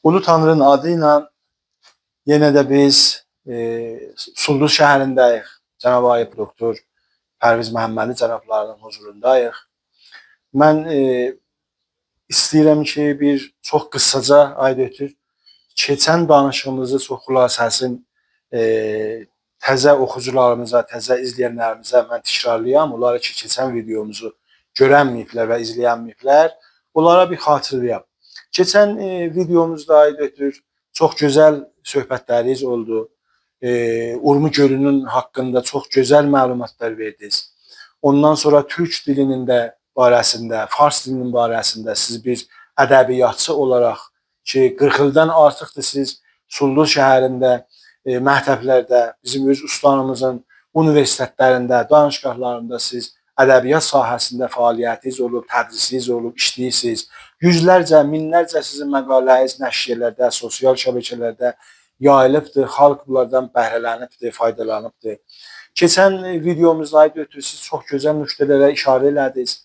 Ulu Tanrı'nın adıyla yine de biz Sulduz şəhərindəyik. Cənab Ayıb Doktor Pərviz Məhəmmədi cənablarının huzurundayıq. Mən istəyirəm ki, bir çox qısaca aydötür keçən danışığımızı çox xülasəsin təzə oxucularımıza, təzə izləyənlərimizə mən təkrarlayam. Onlara ki, keçən videomuzu görənməyiblər və izləyənməyiblər. Onlara bir xatırlayam. Keçən videomuzda aydötür çox gözəl söhbətləriniz oldu. Urmu gölünün haqqında çox gözəl məlumatlar verdiniz. Ondan sonra türk dilinin də barəsində, fars dilinin barəsində siz bir ədəbiyyatçı olaraq ki, 40 ildən artıqdır siz Sulduz şəhərində, məktəblərdə, bizim öz ustanımızın universitetlərində, danışqahlarında siz ədəbiyyat sahəsində fəaliyyətiniz olub, tədrisiniz olub, işləyirsiniz. Yüzlərcə, minlərcə sizin məqaləniz nəşriyələrdə, sosial şəbəkələrdə yayılıbdır, xalq bunlardan bəhrələnibdir, faydalanıbdır. Keçən videomuzda aydın siz çox gözəl nöqtələrə işarə elədiniz.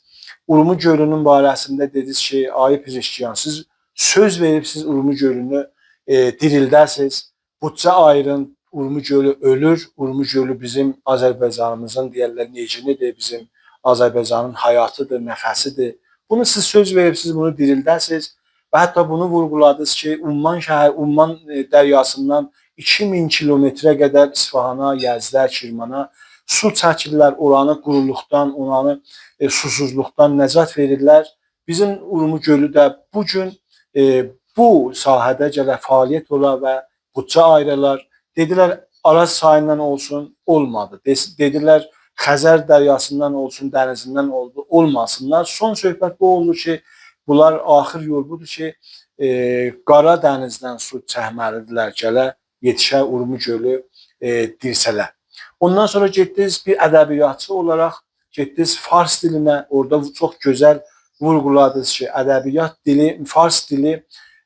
Urmu gölünün barəsində dediniz ki, Ayıb Pezeşkiyan, siz söz veribsiniz Urmu gölünü dirildəsiniz. Budca ayırın, Urmu gölü ölür. Urmu gölü bizim Azərbaycanımızın deyərlər necinidir, bizim Azərbaycanın hayatıdır, nəfəsidir. Bunu siz söz veribsiniz, bunu dirildəsiniz. Və hətta bunu vurguladınız ki, Umman dəryasından 2000 kilometrə qədər İsfahana, Yəzdə, Kirmana su çəkirlər, oranı quruluqdan, oranı susuzluqdan nəcat verirlər. Bizim Urmu gölü də bugün bu sahədə gələ fəaliyyət ola və budca ayrılar. Dedilər, Araz çayından olsun, olmadı. Dedilər, Xəzər dəryasından olsun, dənizindən oldu, olmasınlar. Son söhbət bu oldu ki, bunlar axır yol budur ki, Qara dənizdən su çəkməlidirlər, gələ yetişə Urmu gölü dirsələ. Ondan sonra getdiniz bir ədəbiyyatçı olaraq, getdiniz fars dilinə, orada çox gözəl vurguladınız ki, ədəbiyyat dili, fars dili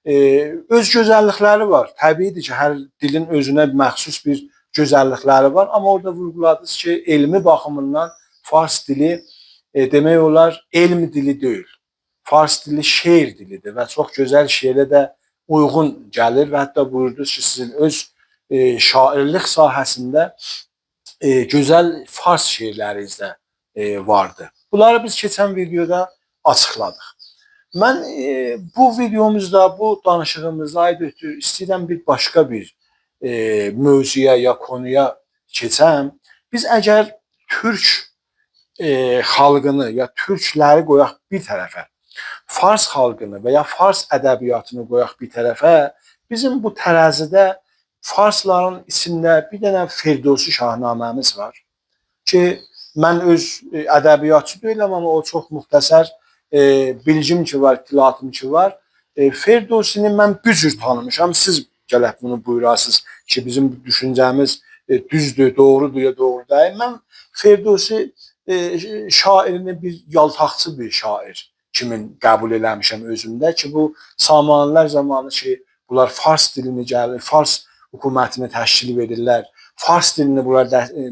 öz gözəllikləri var. Təbiidir ki, hər dilin özünə məxsus bir gözəllikləri var, amma orada vurguladınız ki, elmi baxımından fars dili demək olar elm dili deyil. Fars dili şeir dilidir və çox gözəl şeirə də uyğun gəlir və hətta buyurdunuz ki, sizin öz şairlik sahəsində gözəl fars şeirləriniz də vardı. Bunları biz keçən videoda açıqladıq. Mən bu videomuzda, bu danışığımızda aydın istəyirəm bir başqa bir mövzuya ya konuya keçəm. Biz əgər türk xalqını ya türkləri qoyaq bir tərəfə, fars xalqını və ya fars ədəbiyyatını qoyaq bir tərəfə, bizim bu tərəzidə farsların içində bir dənə Firdevsi Şahnaməmiz var ki, mən öz ədəbiyyatçı deyiləm, amma o çox müxtəsər bilgim ki var, itilatım ki var. Firdevsini mən bir cür tanımışam, siz gələk bunu buyurasınız ki, bizim düşüncəmiz düzdür, doğrudur ya doğru deyil. Mən Firdevsi şairini bir yaltaqçı bir şair kimin qəbul eləmişəm özümdə ki, bu Samanilər zamanı ki, bunlar fars dilini gəlir, fars hökumətini təşkil verirlər, fars dilini bunlar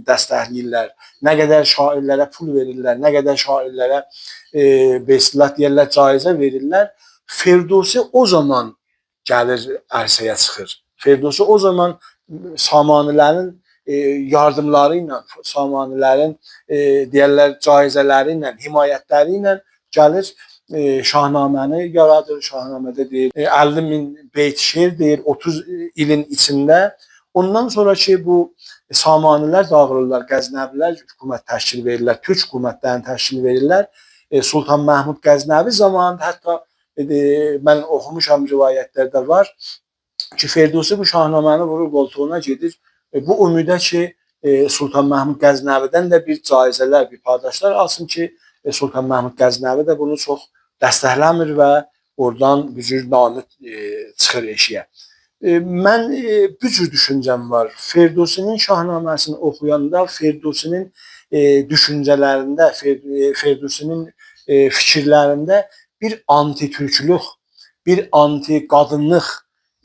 dəstəkləyirlər, nə qədər şairlərə pul verirlər, nə qədər şairlərə besilat deyərlər, caizə verirlər. Firdevsi o zaman gəlir ərsəyə çıxır. Firdevsi o zaman Samanilərin yardımları ilə, Samanilərin deyərlər caizələri ilə, himayətləri ilə gəlir Şahnaməni yaradır. Şahnamədə deyir 50.000 beyt şeir deyir 30 ilin içində. Ondan sonra ki bu Samanilər dağılırlar, Qəznəvilər hökumət təşkil verirlər, türk hökumətlərini təşkil verirlər. Sultan Məhmud Qəznəvi zamanında hətta mən oxumuşam rivayətlərdə var ki, Firdevsi bu Şahnaməni vurur qoltuğuna gedir. Bu ümidə ki, Sultan Məhmud Qəznəvidən də bir caizələr, bir paydaşlar alsın ki, Sultan Məhmud Qəznəvi də bunu çox dəstəkləmir və oradan bir cür namı çıxır eşiyə. Mən bir cür düşüncəm var. Firdevsinin Şahnaməsini oxuyanda Firdevsinin düşüncələrində, Firdevsinin fikirlərində bir anti-türklük, bir anti-qadınlıq,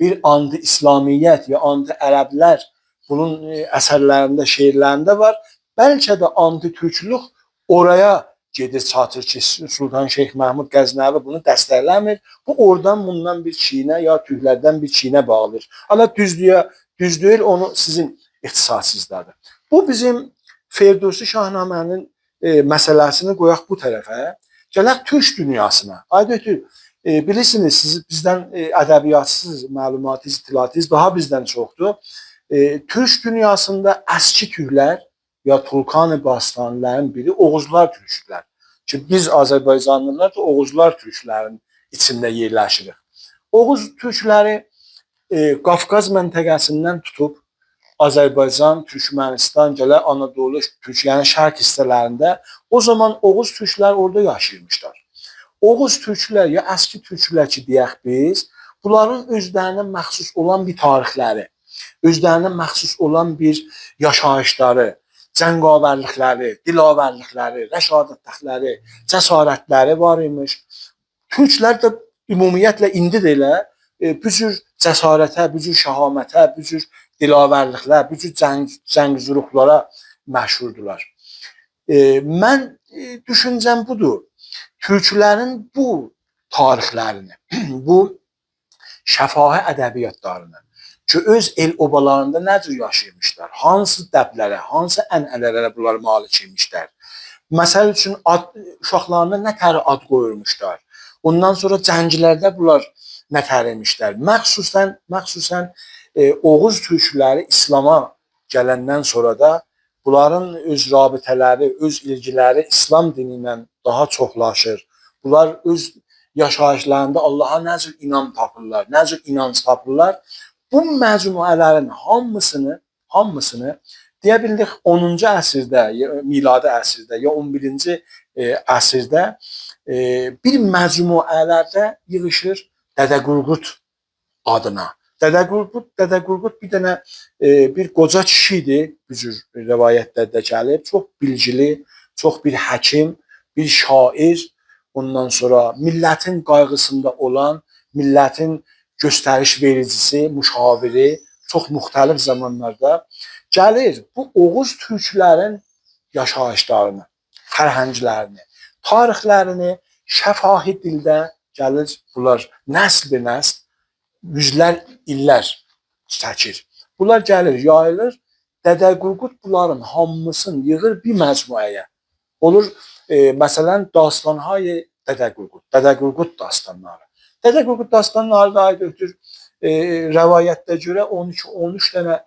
bir anti-İslamiyyət ya anti-ərəblər bunun əsərlərində, şeirlərində var. Bəlkə də anti-türklük oraya gedir çatır ki Sultan Şeyx Məhmud Qəznəvi bunu dəstəkləmir. Bu oradan bundan bir çiynə ya tüylərdən bir çiynə bağlayır. Amma düz deyil, onu sizin ixtisasınızdadır. Bu bizim Ferdowsi Şahnamənin məsələsini qoyaq bu tərəfə. Gələk türk dünyasına. Aydın bilirsiniz, siz bizdən ədəbiyatsız məlumatınız, itilatınız daha bizdən çoxdur. Türk dünyasında əski türklər ya Tulkan-ı Bastanilərin biri Oğuzlar türklər. Ki biz Azərbaycanlılar da Oğuzlar türklərin içində yerləşirik. Oğuz türkləri Qafqaz məntəqəsindən tutub Azərbaycan, Türkmənistan, gələ Anadolu, Türkiyənin şərq hissələrində o zaman Oğuz türklər orada yaşayırmışlar. Oğuz türklər ya əski türklər ki deyək biz, bunların özlərinə məxsus olan bir tarixləri, özlərinə məxsus olan bir yaşayışları, cəngavərlikləri, dilavərlikləri, rəşadətləri, cəsarətləri var imiş. Türklər də ümumiyyətlə indi də elə bu cür cəsarətə, bu cür şəhamətə, bu cür dilavərliklər, bu cür cəngzuruqlara məşhurdular. Mən düşüncəm budur. Türklərin bu tarixlərini, bu şəfahi ədəbiyyatlarını ki, öz el-obalarında nə cür yaşayırmışlar, hansı dəblərə, hansı ənənələrə bunlar malik imişlər. Məsəl üçün, uşaqlarına nə təri ad qoyurmuşlar. Ondan sonra cənglərdə bunlar nə təri imişlər. Məxsusən Oğuz türkləri İslama gələndən sonra da bunların öz rabitələri, öz ilgiləri İslam dini ilə daha çoxlaşır. Bunlar öz yaşayışlarında Allaha nə cür inam tapırlar, nə cür inanc tapırlar. Bu məcmuələrin hamısını deyə bildik 10-cu əsrdə, miladi əsrdə ya 11-ci əsrdə bir məcmuələrdə yığışır Dədə Qorqud adına. Dədə Qorqud bir dənə bir qoca kişidir, bu cür rəvayətlərdə gəlib. Çox bilgili, çox bir həkim, bir şair, ondan sonra millətin qayğısında olan, millətin göstəriş vericisi, müşaviri, çox müxtəlif zamanlarda gəlir bu Oğuz türklərin yaşayışlarını, fərhənglərini, tarixlərini şəfahi dildə gəlir bunlar nəsl-bi-nəsl yüzlər, illər çəkir. Bunlar gəlir, yayılır. Dədə Qorqud bunların hamısını yığır bir məcmuəyə. Olur, məsələn, Dastanhay Dədə Qorqud, Dədə Qorqud dastanları. Dədə Qorqud dastanları da aydındır. Rəvayətdə görə 12-13 dənə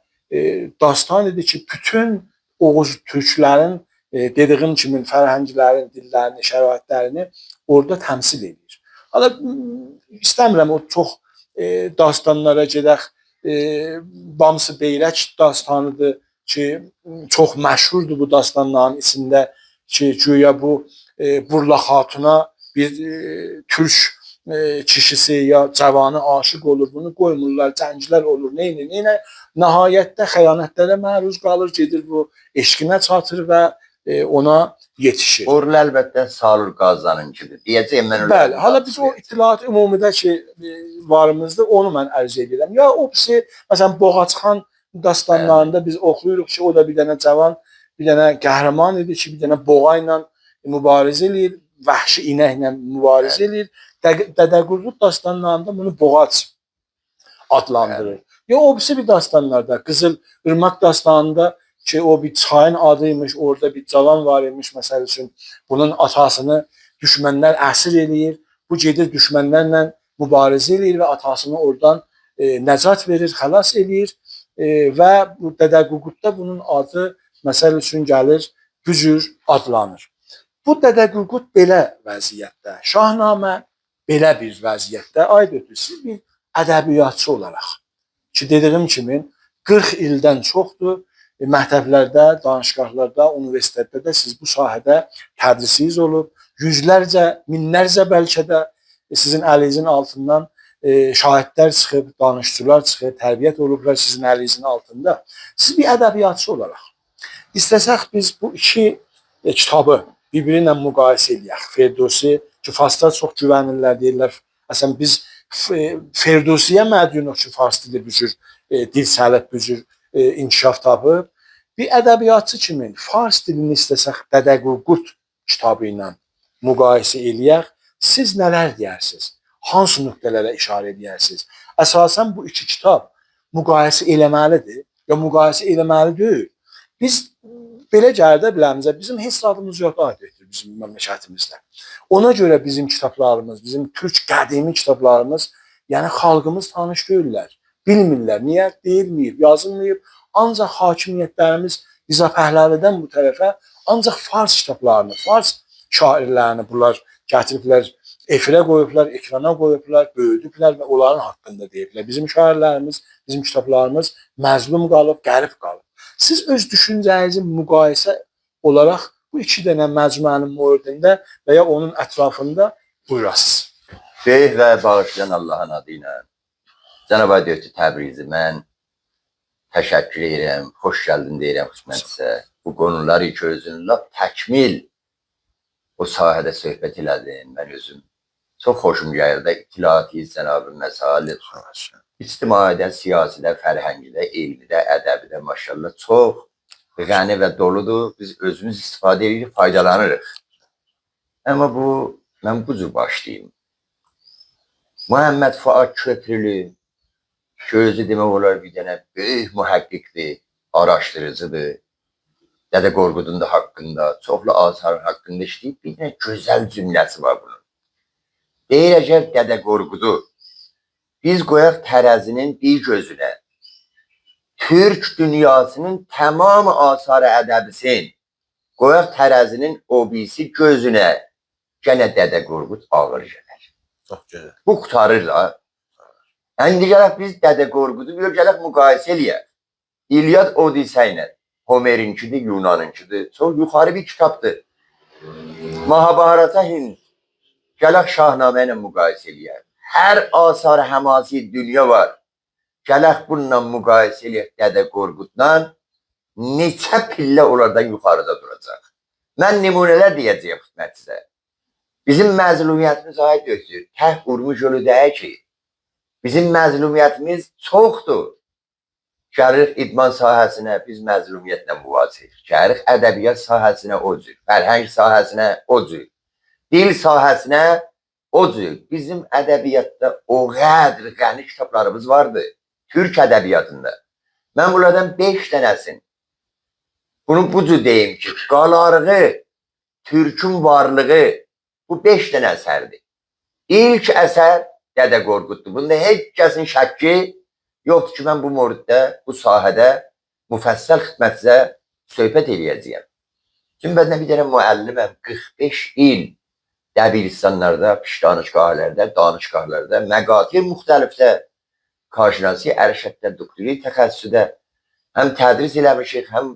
dastan idi ki, bütün Oğuz türklərin dediyim kimi fərhənglərin, dillərini, şəraitlərini orada təmsil edir. Hətta istəmirəm o çox dastanlara gedək. Bamsı Beyrək dastanıdır ki, çox məşhurdur bu dastanların içində ki, güya bu Burla Xatuna bir türk kişisi ya cavanı aşık olur, bunu qoymurlar, cənglər olur, neynə. Nəhayətdə xəyanətlərə məruz qalır, gedir bu eşqinə çatır və ona yetişir. Orlu əlbəttə Salur Qazanınkidir. Deyəcəyim mən öyle. Bəli, hala biz o itilat ümumidə ki varımızdır, onu mən ərz edirəm. Ya o birisi, məsələn, Boğaçxan dastanlarında biz oxuyuruq ki, o da bir dənə cavan, bir dənə qəhrəman idi ki, bir dənə boğa ilə mübarizə eləyir, vəhşi inəklə mübarizə eləyir. Dədə Qorqud dastanlarında bunu Boğaç adlandırır. Ya o birisi bir dastanlarda, Qızıl Irmaq dastanında ki, o bir çayın adıymış, orada bir cavan var imiş, məsəl üçün. Bunun atasını düşmənlər əsir eləyir, bu gedir düşmənlərlə mübarizə eləyir və atasını oradan nəcat verir, xəlas eləyir və bu Dədə Qorqudda bunun adı, məsəl üçün gəlir, bu cür adlanır. Bu Dədə Qorqud belə vəziyyətdə, Şahnamə belə bir vəziyyətdə, aydındır, siz bir ədəbiyyatçı olaraq ki, dediyim kimi 40 ildən çoxdur, məktəblərdə, danışqahlarda, universitetdə siz bu sahədə tədrisiniz olub, yüzlərcə, minlərcə bəlkə də sizin əlinizin altından şahidlər çıxıb, danışçılar çıxıb, tərbiyyət olublar sizin əlinizin altında. Siz bir ədəbiyyatçı olaraq istəsək biz bu iki kitabı bir-biri ilə müqayisə edək. Ferdowsi ki, farslar çox güvənirlər, deyirlər. Əslən biz Ferdowsiyə mədyunuq ki, fars dili bu cür dil sələt, bu cür inkişaf tapıb. Bir ədəbiyyatçı kimi fars dilini istəsək Dədə Qorqud kitabı ilə müqayisə eləyək. Siz nələr deyərsiniz? Hansı nöqtələrə işarə edərsiniz? Əsasən bu iki kitab müqayisə eləməlidir ya müqayisə eləməli deyil. Biz belə gəldə biləmizə bizim heç adımız yox adətdir bizim məmləkətimizdə. Ona görə bizim kitablarımız, bizim türk qədimi kitablarımız, yəni xalqımız tanış deyirlər. Bilmirlər, niyə deyilməyib, yazılmayıb. Ancaq hakimiyyətlərimiz Rza Pəhləvidən bu tərəfə ancaq fars kitablarını, fars şairlərini bunlar gətiriblər, efirə qoyublar, ekrana qoyublar, böyüdüblər və onların haqqında deyiblər. Bizim şairlərimiz, bizim kitablarımız məzlum qalıb, qərib qalıb. Siz öz düşüncənizi müqayisə olaraq bu iki dənə məcmuənin mövridində və ya onun ətrafında buyurasınız. Böyük və bağışlayan Allahın adı ilə Cənab Aydövtü Təbrizi mən təşəkkür edirəm, xoş gəldin deyirəm xidmətinizə. Bu konuları ki özün lap təkmil o sahədə söhbət elədin. Mən özüm çox xoşum gəlirdi. İttilaati, Cənab-ı Məsail, ictimaidə, siyasidə, fərhəngidə, elmidə, ədəbidə maşallah çox qəni və doludur. Biz özümüz istifadə edirik, faydalanırıq. Amma mən bu cür başlayayım. Muhammed Fuad Köprülü ki özü demək olar bir dənə böyük mühəqqiqdir, araşdırıcıdır. Dədə Qorqudun da haqqında, çoxlu asar haqqında işləyib, bir dənə gözəl cümləsi var bunun. Deyir əgər Dədə Qorqudu biz qoyaq tərəzinin bir gözünə, Türk dünyasının tamamı asar ədəbisin, qoyaq tərəzinin o birisi gözünə, gənə Dədə Qorqud ağır gələr. Çox gözəl. Bu qutarır da. İndi gələk biz Dədə Qorqudu gələk müqayisə eləyək. İlyad Odisə ilə Homerinkidir, Yunanınkidir. Çox yuxarı bir kitabdır. Mahabharata Hind. Gələk Şahnamə ilə müqayisə eləyək. Hər asar həmasi dünya var. Gələk bununla müqayisə eləyək Dədə Qorqudla. Neçə pillə onlardan yuxarıda duracaq. Mən nümunələr deyəcəyim xidmətinizə. Bizim məzlumiyyətimiz aid götürür. Təh qurmuş yolu deyək ki, bizim məzlumiyyətimiz çoxdur. Gəlirik idman sahəsinə, biz məzlumiyyətlə müvacirik. Gəlirik ədəbiyyat sahəsinə o cür, fərhəng sahəsinə o cür, dil sahəsinə o cür. Bizim ədəbiyyatda o qədr qəni kitablarımız vardı, Türk ədəbiyyatında. Mən bunlardan 5 dənəsin. Bunu bu cür deyim ki, qalarığı, Türkün varlığı bu 5 dənə əsərdir. İlk əsər Dədə Qorquddur. Bunda heç kəsin şəkki yoxdur ki, mən bu mövriddə, bu sahədə müfəssəl xidmətinizə söhbət eləyəcəyəm. Çünki mən bir dənə müəlliməm, 45 il dəbiristanlarda, danışqahlarda, məqatir müxtəlifdə, karşınası, ərşəddə, doktori təxəssüsüdə həm tədris eləmişik, həm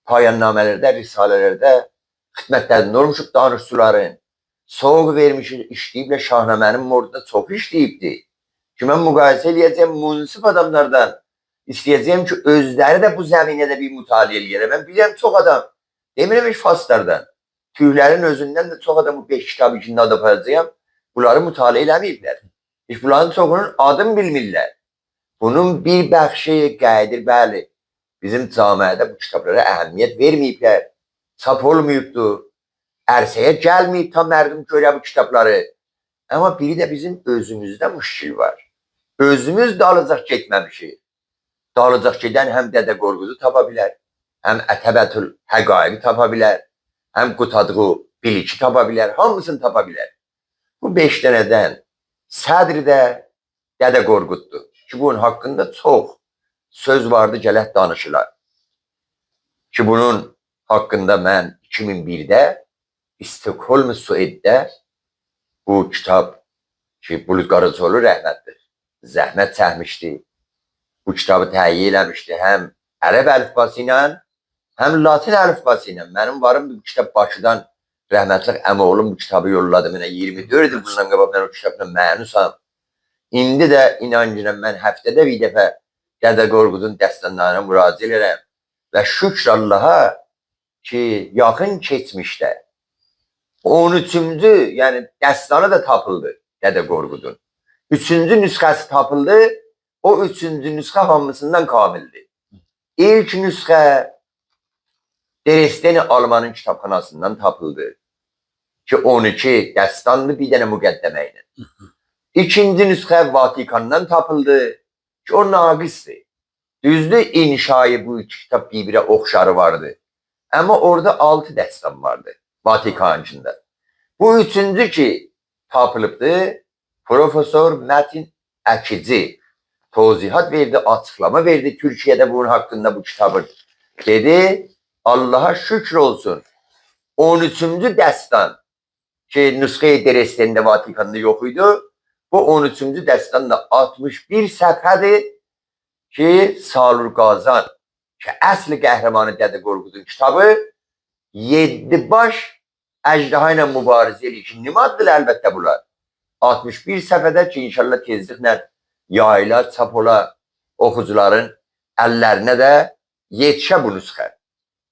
payannamələrdə, risalələrdə xidmətlərində olmuşuq danışçıların. Soğuk vermişik, işləyiblə Şahnamənin mövridində çox işləyibdir. Ki, mən müqayisə eləyəcəyim münsif adamlardan. İstəyəcəyim ki, özləri də bu zəminədə bir mütaliə eləyərəm. Mən bilirəm çox adam, demirəm heç farslardan. Tüylərin özündən də çox adam bu 5 kitabı içində adı aparacağım. Bunları mütaliə eləməyiblər. Heç bunların çoxunun adını bilmirlər. Bunun bir bəxşi qədir, bəli. Bizim camiədə bu kitablara əhəmiyyət verməyiblər. Çap olmayıbdır. Ərsəyə gəlməyib tam mərdum görə bu kitabları. Amma biri də bizim özümüzdə müşkil var. Özümüz dalıcaq getməmişik. Dalıcaq gedən həm Dədə Qorqudu tapa bilər, həm Ətəbətül Həqaiqi tapa bilər, həm Qutadğı Biliki tapa bilər, hamısını tapa bilər. Bu 5 dənədən sədri də Dədə Qorquddur. Ki, bunun haqqında çox söz vardı, gələk danışılar. Ki, bunun haqqında mən 2001-də İstokholm, Sueddə bu kitab ki, Bulut Qaraçoğlu rəhmətdir, zəhmət çəkmişdi. Bu kitabı təhiyyə eləmişdi həm ərəb əlifbası ilə, həm latin əlifbası ilə. Mənim varım bu kitab Bakıdan rəhmətlik əmoğlum bu kitabı yolladı mənə. 24 il bundan qabaq mən o kitabla mənusam. İndi də inancıram mən həftədə bir dəfə Dədə Qorqudun dəstanlarına müraciət edirəm. Və şükür Allaha ki, yaxın keçmişdə 13-cü, yəni dəstanı da tapıldı Dədə Qorqudun. 3-cü nüsxəsi tapıldı, o 3-cü nüsxə hamısından kamildir. İlk nüsxə Dresden Almanın kitabxanasından tapıldı. ki 12 dəstanlı bir dənə müqəddəmə ilə. İkinci nüsxə Vatikandan tapıldı ki o naqisdir. Düzdür, inşayı bu iki kitab bir-birə oxşarı vardı. Ama orada 6 dəstan vardı Vatikancında. Bu üçüncü ki tapılıbdı, Profesör Metin Əkici tozihat verdi, açıklama verdi Türkiye'de bunun hakkında bu kitabın. Dedi, Allah'a şükür olsun. 13. dəstan ki nüsxə-i Dresden'de Vatikan'da yok idi. Bu 13. dəstan da 61 səhifədir ki Salur Qazan ki əsl qəhrəmanı Dədə Qorqudun kitabı 7 baş əjdaha ilə mübarizə edir ki, nimaddır əlbəttə bunlar. 61 səhifədə ki inşallah tezliklə yayla, çap ola oxucuların əllərinə də yetişə bu nüsxə.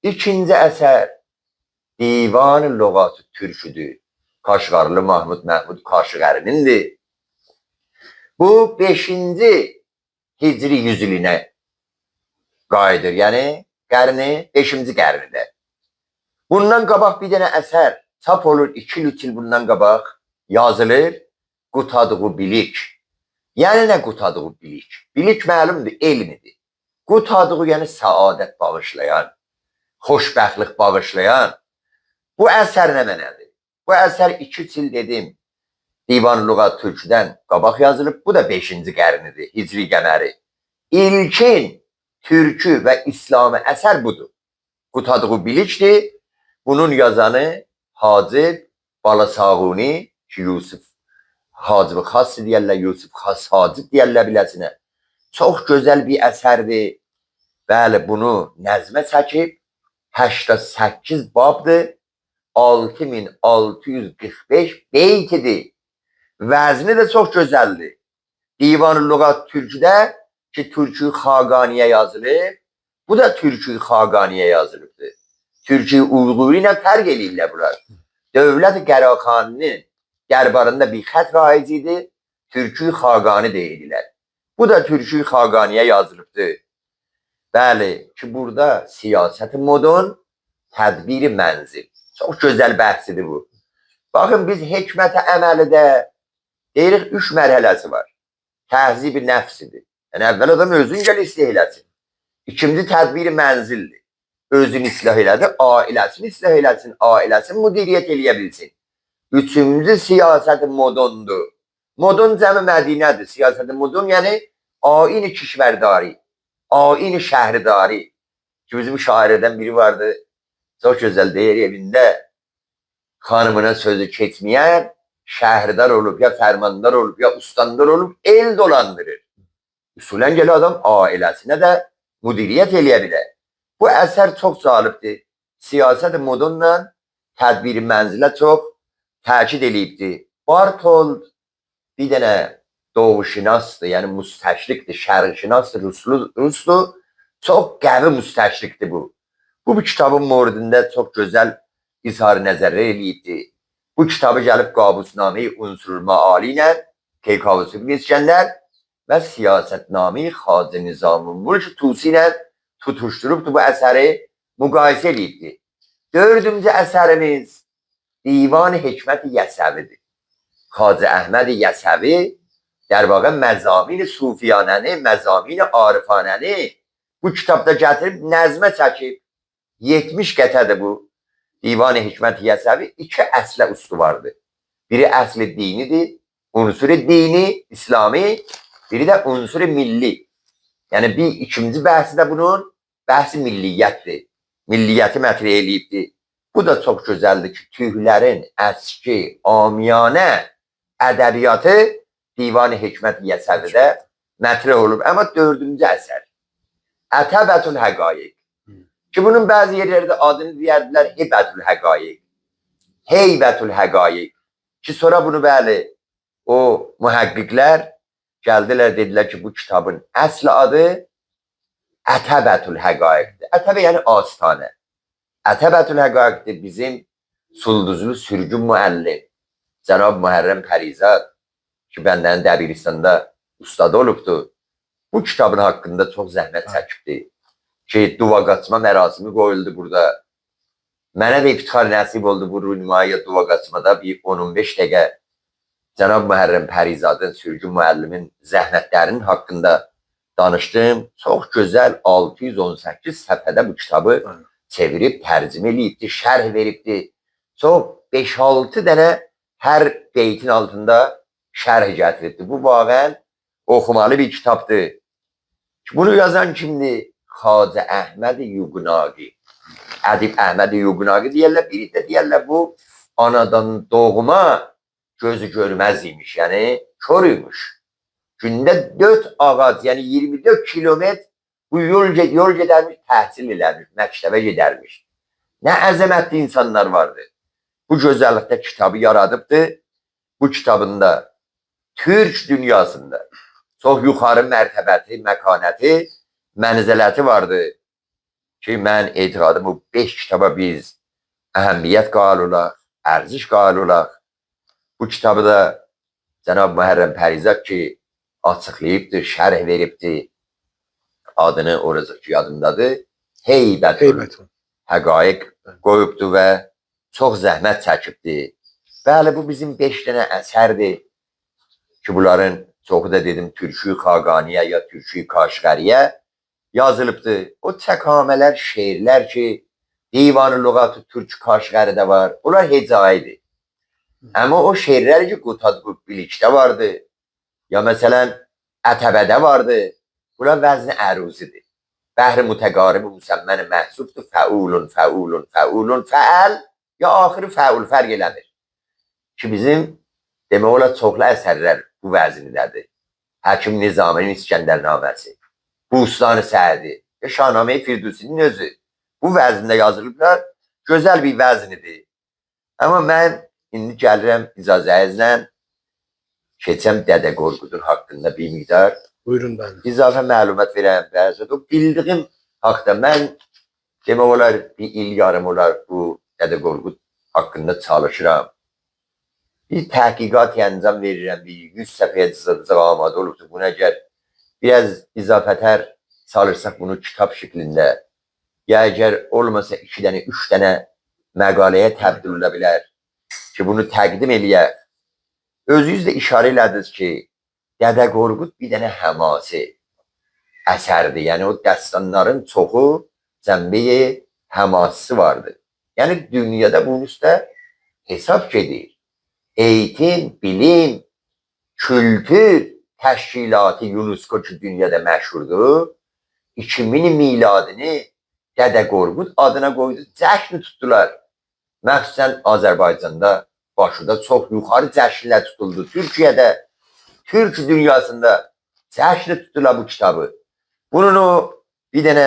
İkinci əsər Divan-ı Lüğat-ı Türküdür. Kaşgarlı Mahmud Məhmud Kaşğərinindir. Bu 5-ci Hicri yüzülüne qayıdır. Yəni qarni 5-ci qarnidə. Bundan qabaq bir dənə əsər çap olur 2 il bundan qabaq yazılır Qutadığı bilik. Yəni nə qutadığı bilik? Bilik məlumdur, elmidir. Qutadığı yəni səadət bağışlayan, xoşbəxtlik bağışlayan. Bu əsər nə mənədir? Bu əsər 2 il dedim. Divan-ı Lüğat Türküdən qabaq yazılıb. Bu da 5-ci qarnidir, Hicri qəməri. İlkin türkü və İslami əsər budur. Qutadığı bilikdir. Bunun yazanı Hacib Balasağuni ki Yusuf Hacib Xas deyərlər, Yusuf Xas Hacib deyərlər biləsinə. Çox gözəl bir əsərdir. Bəli, bunu nəzmə çəkib 88 babdır. 6645 beytidir. Vəzni də çox gözəldir. Divan-ı Lüğat Türküdə ki Türkü Xaqaniyə yazılır. Bu da Türkü Xaqaniyə yazılıbdır. Türkü Uyğuru ilə fərq eləyirlər bunlar. Dövlət Qəraxanının dərbarında bir xət raic idi. Türkü Xaqani deyirlər. Bu da Türkü Xaqaniyə yazılıbdır. Bəli ki burada siyasət-i modern, tədbir-i mənzil. Çox gözəl bəhsidir bu. Baxın biz hikmət-i əməlidə deyirik 3 mərhələsi var. Təhzib-i nəfsidir. Yəni əvvəl adam özün gəl islah eləsin. İkinci tədbir-i mənzildir. Özün islah elədi, ailəsini islah eləsin, ailəsini müdiriyyət eləyə bilsin. Üçüncü siyasət-i moderndur. Modern cəmi Mədinədir. Siyasət-i modern yəni ain-i kişvərdari, ain-i şəhridari. Ki bizim şairədən biri vardı. Çox gözəl deyir evində xanımına sözü keçməyən şəhrdar olub, ya fərmandar olub, ya ustandar olub, el dolandırır. Usulən gələ adam ailəsinə də müdiriyyət eləyə bilər. Bu əsər çox cəlibdir. Siyasət-i modernla tədbir-i mənzilə çox təkid eləyibdir. Bartold bir dənə doğuşinasdır, yəni müstəşrikdir, şərqşinasdır, ruslu. Çox qəvi müstəşrikdir bu. Bu kitabın moridində çox gözəl izhar nəzərə eləyibdir. Bu kitabı gəlib Qabusname-i Unsurul Maali ilə Keykavusu İskəndər və Siyasətname-i Xacə Nizamül Mülk Tusi ilə tutuşdurubdur bu əsəri müqayisə eləyibdir. 4-cü əsərimiz Divan-ı Hikmət-i Yəsəvidir. Xacə Əhməd Yəsəvi در واقع مزامین صوفیانəni, məzamin arifanəni bu kitabda gətirib nəzmə çəkib. 70 qətədir bu. Divan-ı Hikmət Yəsəvi 2 əslə üstuvardır. Biri əsli dinidir, unsuri dini, İslami, biri də unsuri milli. Yəni bir ikinci bəhsi də bunun bəhsi milliyyətdir. Milliyyəti mətrə eləyibdir. Bu da çox gözəldir ki, tüylərin əski, amiyanə ədəbiyyatı Divan-ı Hikmət Yəsəvidə mətrə olub. Amma 4-cü əsər Ətəbətül Həqaiq ki bunun bəzi yerlərdə adını deyərdilər Hibətül Həqaiq, Heybətül Həqaiq ki sonra bunu bəli o mühəqqiqlər gəldilər dedilər ki bu kitabın əsl adı Ətəbətül Həqaiqdir. Ətəbə yəni astanə. Ətəbətül Həqaiqdir bizim Sulduzlu sürgün müəllim Cənab Mühərrəm Pərizad ki bəndən Dəbiristanda ustad olubdur. Bu kitabın haqqında çox zəhmət çəkibdir. Ki duva qaçma mərasimi qoyuldu burada. Mənə də iftixar nəsib oldu bu runimaya dua qaçmada bir 10-15 dəqiqə Cənab Mühərrəm Pərizadın, sürgün müəllimin zəhmətlərinin haqqında danışdım. Çox gözəl 618 səfhədə bu kitabı çevirib, tərcümə eləyibdi, şərh veribdi. Çox 5-6 dənə hər beytin altında şərh gətiribdi. Bu vaqən oxumalı bir kitabdır. Bunu yazan kimdir? Xacə Əhməd Yuqnaqi. Ədib Əhməd Yuqnaqi deyərlər, biri də deyərlər bu anadan doğma gözü görməz imiş, yəni kör imiş. Gündə 4 ağac, yəni 24 kilometr bu yol gedərmiş, təhsil edərmiş, məktəbə gedərmiş. Nə əzəmətli insanlar vardı. Bu gözəllikdə kitabı yaradıbdı. Bu kitabında Türk dünyasında çox yuxarı mərtəbəti, məkanəti, mənzələti vardı ki, mən etiqadım bu 5 kitaba biz əhəmiyyət qail olaq, ərziş qail olaq. Bu kitabı da Cənab Mühərrəm Pərizad ki, açıqlayıbdır, şərh veribdir. Adını orası ki, yadımdadır. Heybətül Həqaiq qoyubdur və çox zəhmət çəkibdir. Bəli, bu bizim 5 dənə əsərdir ki, bunların çoxu da dedim Türkü Xaqaniyə ya Türkü Kaşqəriyə yazılıbdır. O çəkamələr, şeirlər ki, Divanı Lüğatı Türk Kaşqəridə var, bunlar hecaidir. Amma o şeirlər ki, Qutadqub Bilikdə vardı, ya məsələn Ətəbədə vardı, bunlar vəzni əruzidir. Bəhr-i mütəqaribi müsəmməni məhsubdur, fəulun, fəulun, fəulun, fəəl, ya axırı fəul fərq eləmir. Ki, bizim demək olar çoxlu əsərlər bu vəznidədir. Həkim Nizaminin İskəndərnaməsi, Bustan-ı Sədi, Şahnamə-i Firdusinin özü bu vəzində yazılıblar, gözəl bir vəznidir. Amma mən indi gəlirəm icazənizlə keçəm Dədə Qorqudun haqqında bir miqdar. Buyurun ben. İzafə məlumat verəm. Bəzən o bildiyim haqda mən demək olar bir il yarım olar bu Dədə Qorqud haqqında çalışıram. Bir təhqiqat əncam verirəm. Bir 100 səfəyə cavamadı olubdur. Buna əgər biraz izafətər çalışsaq bunu kitab şəklində ya əgər olmasa 2 dənə, 3 dənə məqaləyə təbdil ola bilər ki, bunu təqdim eləyək. Özünüz də işarə elədiniz ki, Dədə Qorqud bir dənə həmasi əsərdir. Yəni o dəstanların çoxu cəmbəyi həmasisi vardır. Yəni dünyada bunun üstə hesab gedir. Eğitim, bilim, kültür təşkilatı UNESCO ki, dünyada məşhurdur. 2000 miladini Dədə Qorqud adına qoydu, cəşni tutdular. Məxsusən Azərbaycanda başında çox yuxarı cəşnlər tutuldu. Türkiyədə, Türk dünyasında cəşni tutdular bu kitabı. Bunun o bir dənə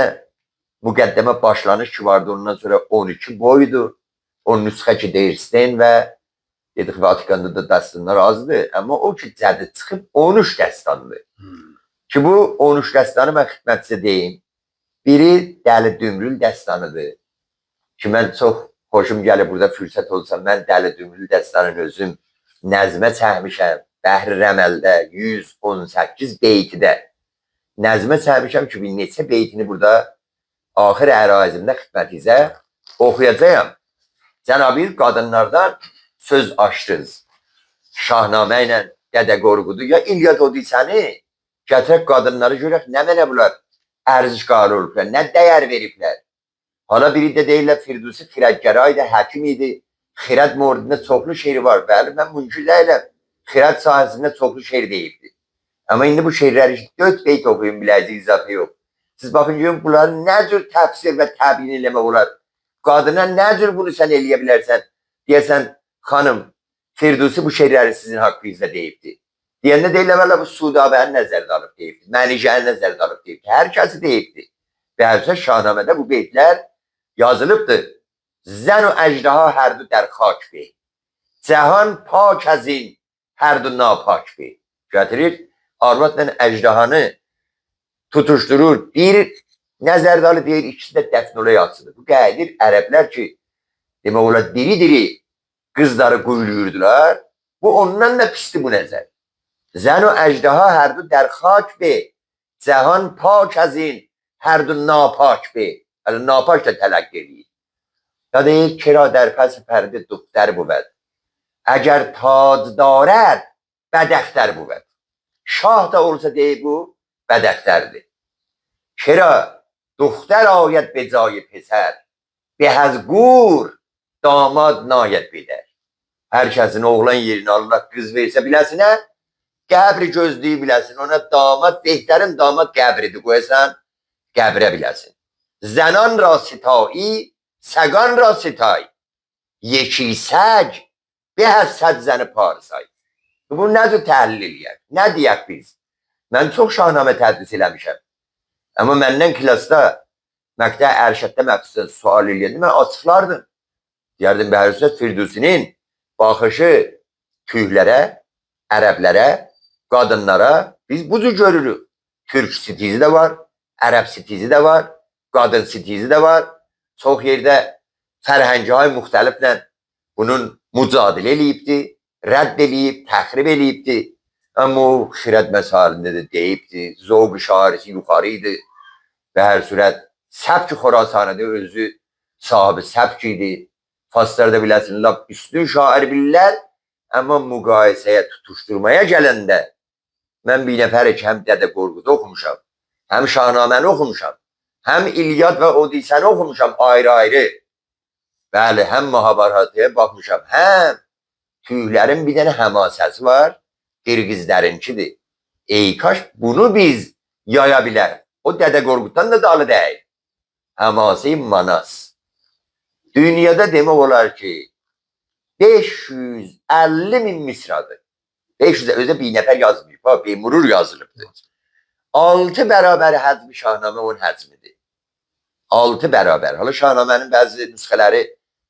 müqəddəmə başlanış ki vardı, ondan sonra 12 boydu. O nüsxə ki deyirsən və dedik Vatikanda da dəstanlar azdır. Amma o ki cədi çıxıb 13 dəstandır. Ki bu 13 dəstanı mən xidmətçi deyim. Biri Dəli Dümrül dəstanıdır. Ki mən çox xoşum gəlib burada fürsət olsa, mən Dəli Dümrül dəstanın özüm nəzmə çəkmişəm. Bəhr-i Rəməldə 118 beytidə nəzmə çəkmişəm ki, bir neçə beytini burada axır ərazimdə xidmətinizə oxuyacağım. Cənab-ı qadınlardan söz açdınız. Şahnamə ilə Dədə Qorqudu ya İlyad Odisəni gətirək qadınları görək, nə mənə bunlar ərziş qalı olublar, nə dəyər veriblər. Hala biri də deyirlər Firdusi xirətgərə idi, həkim idi. Xirət mordində çoxlu şeiri var. Bəli, mən mümkün deyiləm. Xirət sahəsində çoxlu şeir deyibdi. Amma indi bu şeirləri 4 beyt oxuyun, biləcək izafə yox. Siz baxın, görün, bunları nə cür təfsir və təbliğ eləmək olar? Qadına nə cür bunu sən eləyə bilərsən? Deyəsən, xanım, Firdusi bu şeirləri sizin haqqınızda deyibdi. Deyəndə deyirlər, bu Sudabənin nəzərdə alıb deyibdi. Mənicənin nəzərdə alıb deyibdi. Hər kəsi deyibdi. Və həmsə Şahnamədə bu beytlər yazılıbdır. Zən o əcdaha hərdu dər xak bey. Cəhan pak əzin hərdu napak bey. Gətirir, arvadla əcdahanı tutuşdurur. Bir nəzərdə alıb deyir, ikisi də dəfn ola yatsıdır. Bu qədir ərəblər ki, demək olar diri-diri qızları quyuluyurdular. Bu ondan da pisdir bu nəzər. Zən o əcdaha hərdu dər xak bey. Cəhan pak əzin hərdu napak bey. Napak da tələq edir. یا deyir kira در پس پرده دختر بود اگر تاج دارد بدختر بود شاه da olsa deyir bu بدخترdir kira دختر آید به جای پسر به از گور داماد ناید بدər hər kəsin oğlan yerinə Allah qız versə biləsinə qəbri gözlüyü biləsin ona damad behtərin damad qəbridir qoyasan qəbrə biləsin زنان را ستایی سگان را ستای یکی سگ به از صد زن پارسای bu nə cür təhlil eləyək nə deyək biz mən çox şahnamə tədris eləmişəm amma məndən klasda məktəb ərşəddə məqsəd sual eləyədim mən açıqlardım deyərdim Bəhərüsət Firdusinin baxışı tüylərə ərəblərə qadınlara biz bu cür görürük Türk stilizi də var Ərəb stilizi də var qadın stilizi də var çox yerdə fərhəngay müxtəliflə bunun mücadilə eləyibdi rədd eləyib, təxrib eləyibdi amma o xirət məsalində də deyibdi zovq şairisi yuxarı idi və hər sürət səbk Xorasanədə özü sahibi səbk idi Faslarda biləsin lap üstün şair bilirlər amma müqayisəyə tutuşturmaya gələndə mən bir nəfərik həm Dədə Qorqudu oxumuşam həm Şahnaməni oxumuşam həm İlyad və Odisəni oxumuşam ayrı-ayrı bəli həm Mahabharatıya baxmışam həm tüylərin bir dənə həmasəsi var Qırğızlarınkidir ey kaş bunu biz yaya bilər o Dədə Qorquddan da dalı deyil həması Manas dünyada demək olar ki 550.000 misradır 500 özə bir nəfər yazmayıb ha Bemurur yazılıbdır 6 bərabər həzm-i Şahnamə onun həzmidir 6 bərabər hala Şahnamənin bəzi nüsxələri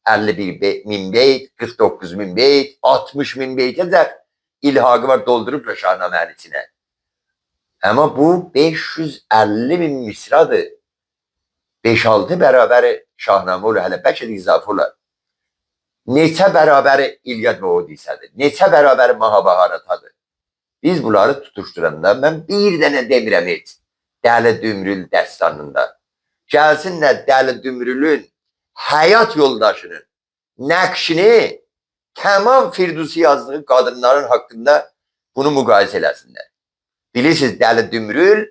51.000 beyt 49.000 beyt 60.000 beytə də ilhaqı var doldurublar Şahnamənin içinə amma bu 550.000 misradır 5-6 bərabəri Şahnamə olur hələ bəlkə də izafə olar neçə bərabəri İlyad və Odisədir neçə bərabəri Mahabharatadır biz bunları tutuşturanda mən bir dənə demirəm heç Dəli Dümrül dəstanında gəlsinlər Dəli Dümrülün həyat yoldaşının nəqşini tamam Firdusi yazdığı qadınların haqqında bunu müqayisə eləsinlər bilirsiniz Dəli Dümrül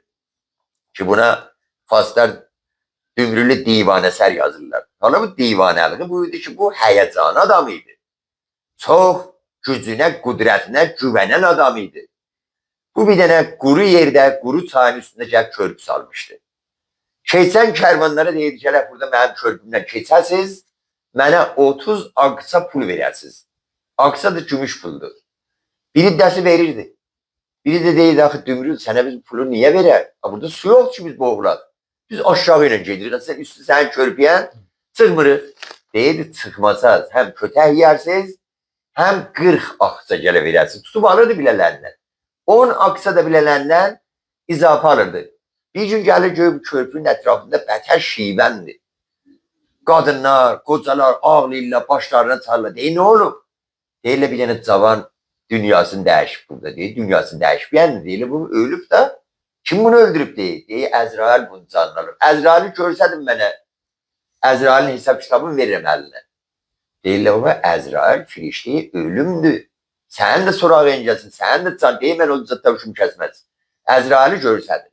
ki buna Faslar Dümrülü divanəsər yazırlar hala bu divanəliği buydu ki bu həyəcan adam idi çox gücünə qudrətinə güvənən adam idi bu bir dənə quru yerdə quru çayın üstündə gəlib körpü salmışdı keçən kərvanlara deyirdi ki burada mənim körpümdən keçəsiz mənə 30 aqsa pul verəsiz aqsa da gümüş puldur biri dəsi verirdi biri də deyirdi axı Dümrül sənə biz pulu niyə verər burada su yox ki biz boğulaq biz aşağı ilə gedirik sən üstü sənin körpüyən çıxmırıq deyirdi çıxmasaz həm kötək yersiniz həm 40 aqsa gələ verəsiz tutub alırdı bilələrindən 10 aqsa da bilələrindən izafə alırdı bir gün gəlir göy bu körpünün ətrafında bətər şivəndir qadınlar, qocalar ağlayırlar başlarına çalırlar deyir nə olub deyirlər bir dənə cavan dünyasını dəyişib burada deyir dünyasını dəyişib yəni deyirlər bu ölüb də kim bunu öldürüb deyir Əzrail bunu canını alıb Əzraili görsədim mənə Əzrailin hesab kitabını verirəm əlinə deyirlər baba Əzrail firişteyi ölümdür sənin də sorağı incəsin sənin də can deyir mən o zətdə uşum kəsməz Əzraili görsədim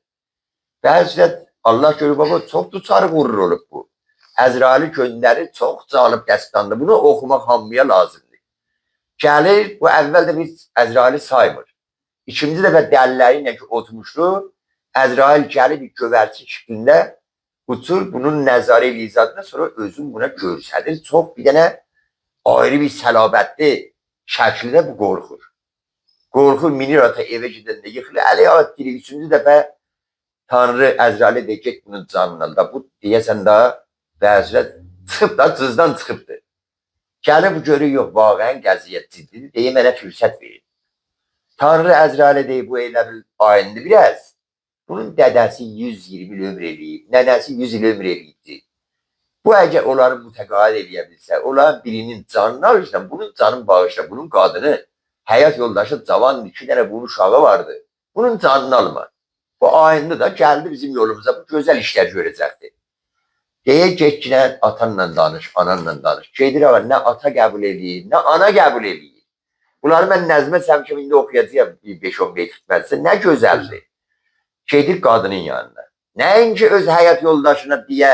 Bəzən Allah görür baba çox tutarı vurur olub bu. Əzraili göndərir çox calib dəstandır. Bunu oxumaq hamıya lazımdır. Gəlir bu əvvəldə biz Əzraili saymır. İkinci dəfə dəliləri ilə ki oturmuşdu. Əzrail gəlir bir gövərçi şəklində uçur bunun nəzarə eləyizadına sonra özün buna görsədir. Çox bir dənə ayrı bir səlabətli şəkildə bu qorxur. Qorxur minir ata evə gedəndə yıxılır. Əli at girir. Üçüncü dəfə Tanrı Əzrail'e de get bunun canını da bu deyəsən da vəzirət çıxıb da cızdan çıxıbdır. Gəlib bu görür yox vaqəən qəziyyət ciddidir deyə mənə fürsət verir. Tanrı Əzrail'e deyir bu elə bil ayındı biraz. Bunun dədəsi 120 il ömür eləyib, nənəsi 100 il ömür eləyibdi. Bu əgər onları mütəqaid eləyə bilsə, onların birinin canını alırsa, bunun canını bağışla, bunun qadını, həyat yoldaşı cavan 2 dənə bunun uşağı vardı. Bunun canını alma. Bu ayında da gəldi bizim yolumuza bu gözəl işlər görəcəkdir. Deyə getginən atanla danış, ananla danış. Gedir ağa, nə ata qəbul edir, nə ana qəbul edir. Bunları mən nəzmə səmkim indi oxuyacağım 5-10 beyt xitmətsə. Nə gözəldir. Gedir qadının yanına. Nəinki öz həyat yoldaşına deyə,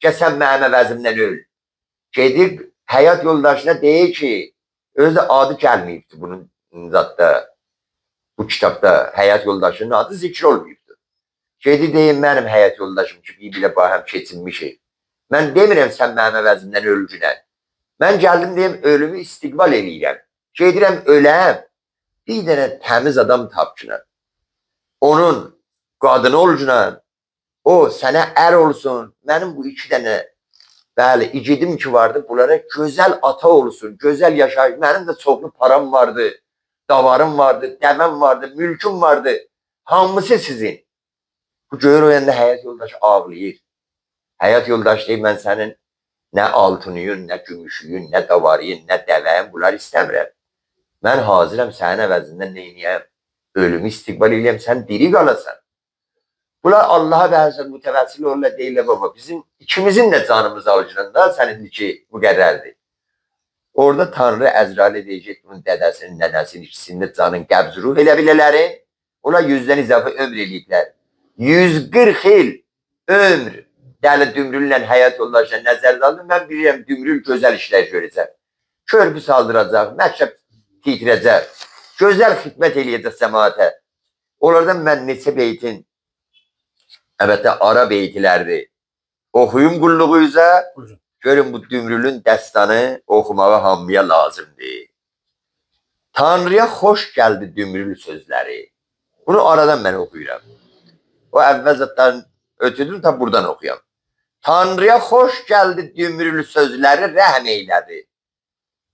sən mənim əvəzimdən öl. Gedir həyat yoldaşına deyir ki, özü adı gəlməyibdir bunun zatda, bu kitabda həyat yoldaşının adı zikr olmayıbdır. Gedir deyir, mənim həyat yoldaşım ki, bir-birlə bahəm keçinmişik. Mən demirəm sən mənim əvəzimdən ölgünən. Mən gəldim deyim, ölümü istiqbal eləyirəm. Gedirəm öləm, bir dənə təmiz adam tapçına. Onun qadını olcunan, o sənə ər olsun. Mənim bu 2 dənə, bəli, igidim ki vardı, bunlara gözəl ata olsun, gözəl yaşayış. Mənim də çoxlu param vardı, davarım vardı, dəvəm vardı, mülküm vardı. Hamısı sizin. Bu göyür oyanda həyat yoldaşı ağlayır. Həyat yoldaşı deyir, mən sənin nə altınıyın, nə gümüşüyün, nə davarıyın, nə dəvəyin, bunları istəmirəm. Mən hazırəm sənin əvəzindən neyniyəm? Ölümü istiqbal eləyəm, sən diri qalasan. Bunlar Allah'a bəhəsən mütəvəssil olurlar, deyirlər baba. Bizim ikimizin də canımız alıcında səninki müqərrərdir. Orada Tanrı Əzrail'e deyəcək bunun dədəsinin, nənəsinin, ikisinin də canın qəbz-ruh elə bilələri. Ona 100'dən izafə ömr eləyiblər. 140 il ömr dəli dümrüllə həyat yoldaşına nəzərdə aldım. Mən bilirəm dümrül gözəl işlər görəcək. Körpü saldıracaq, məşrəb titrəcək. Gözəl xidmət eləyəcək səmaətə. Onlardan mən neçə beytin, əlbəttə ara beytilərdir. Oxuyum qulluğuyuza, görün bu dümrülün dəstanı oxumağa hamıya lazımdır. Tanrıya xoş gəldi dümrül sözləri. Bunu aradan mən oxuyuram. O əvvəl zatdan ötüdüm, ta buradan oxuyam. Tanrıya xoş gəldi dümrül sözləri rəhm eylədi.